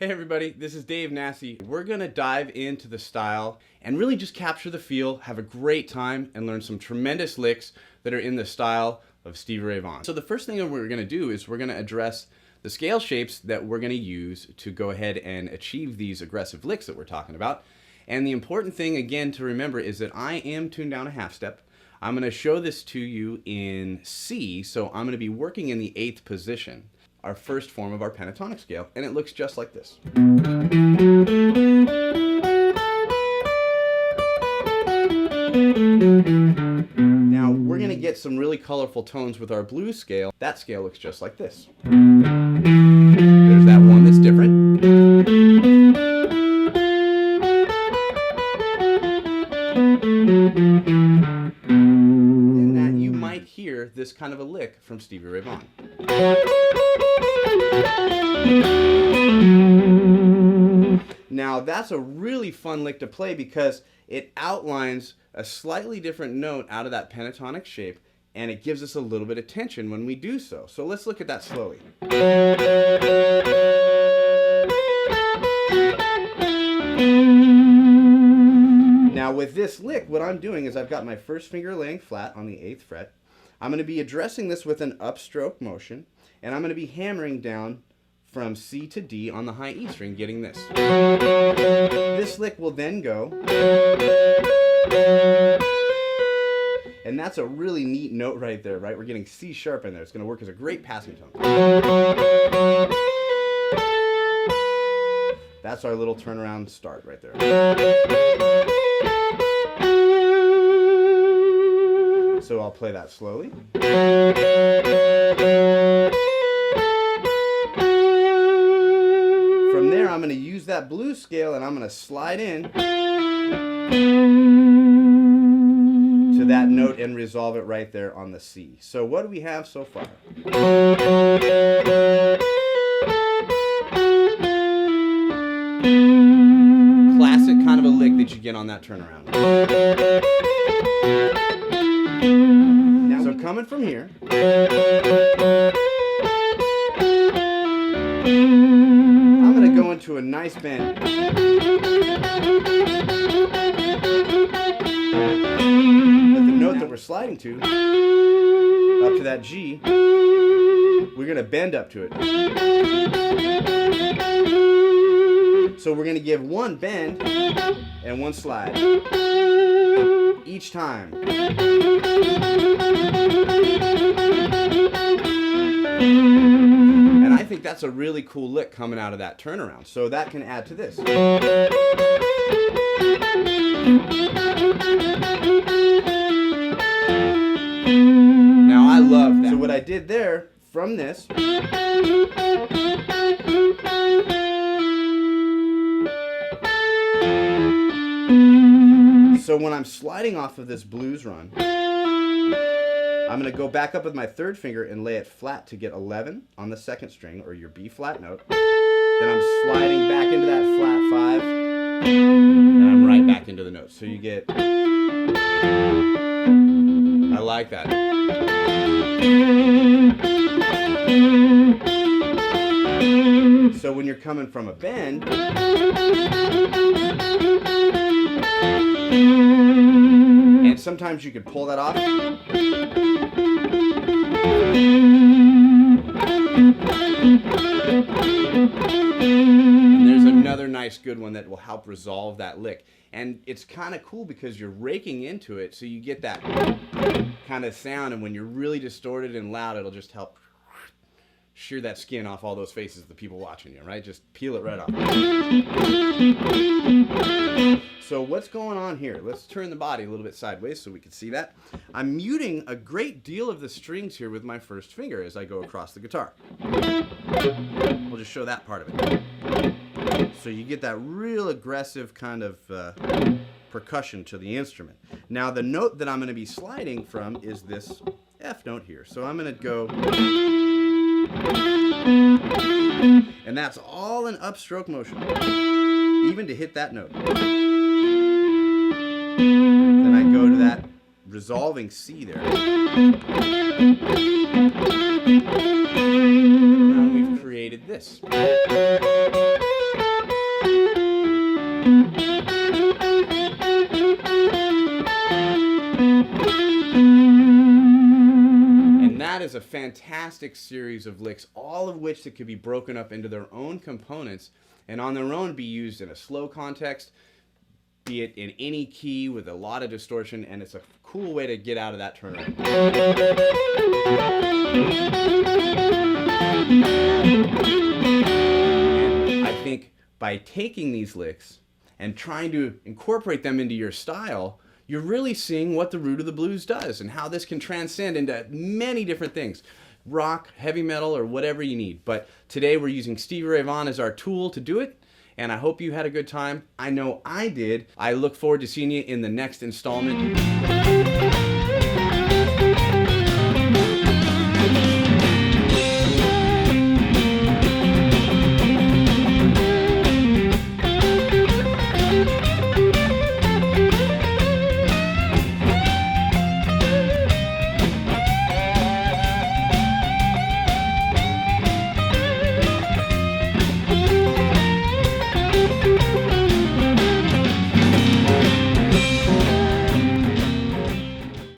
Hey everybody, this is Dave Nassi. We're gonna dive into the style and really just capture the feel, have a great time, and learn some tremendous licks that are in the style of Stevie Vaughan. So the first thing that we're gonna do is we're gonna address the scale shapes that we're gonna use to go ahead and achieve these aggressive licks that we're talking about. And the important thing again to remember is that I am tuned down a half step. I'm gonna show this to you in C, so I'm gonna be working in the 8th position, our first form of our pentatonic scale, and it looks just like this. Now we're gonna get some really colorful tones with our blues scale. That scale looks just like this. There's that one that's different. In that you might hear this kind of a lick from Stevie Vaughan. Now that's a really fun lick to play because it outlines a slightly different note out of that pentatonic shape, and it gives us a little bit of tension when we do so. So let's look at that slowly. Now with this lick, what I'm doing is I've got my first finger laying flat on the 8th fret. I'm going to be addressing this with an upstroke motion, and I'm going to be hammering down from C to D on the high E string, getting this. This lick will then go, and that's a really neat note right there, right? We're getting C sharp in there. It's going to work as a great passing tone. That's our little turnaround start right there. So I'll play that slowly. From there, I'm going to use that blues scale and I'm going to slide in to that note and resolve it right there on the C. So what do we have so far? Classic kind of a lick that you get on that turnaround. Now, so coming from here, I'm going to go into a nice bend. But the note that we're sliding to, up to that G, we're going to bend up to it. So we're going to give one bend and one slide each time. And I think that's a really cool lick coming out of that turnaround. So that can add to this. Now I love that. So what I did there from this, so when I'm sliding off of this blues run, I'm going to go back up with my 3rd finger and lay it flat to get 11 on the 2nd string, or your B flat note. Then I'm sliding back into that flat 5, and I'm right back into the note. So you get, I like that. So when you're coming from a bend, and sometimes you could pull that off. And there's another nice good one that will help resolve that lick. And it's kind of cool because you're raking into it, so you get that kind of sound, and when you're really distorted and loud, it'll just help shear that skin off all those faces of the people watching you, right? Just peel it right off. So what's going on here? Let's turn the body a little bit sideways so we can see that. I'm muting a great deal of the strings here with my 1st finger as I go across the guitar. We'll just show that part of it. So you get that real aggressive kind of percussion to the instrument. Now the note that I'm going to be sliding from is this F note here. So I'm going to go, and that's all an upstroke motion, even to hit that note. Then I go to that resolving C there. And we've created this. has a fantastic series of licks, all of which that could be broken up into their own components and on their own be used in a slow context, be it in any key with a lot of distortion, and it's a cool way to get out of that turnaround. And I think by taking these licks and trying to incorporate them into your style, you're really seeing what the root of the blues does and how this can transcend into many different things. Rock, heavy metal, or whatever you need. But today we're using Stevie Ray Vaughan as our tool to do it, and I hope you had a good time. I know I did. I look forward to seeing you in the next installment.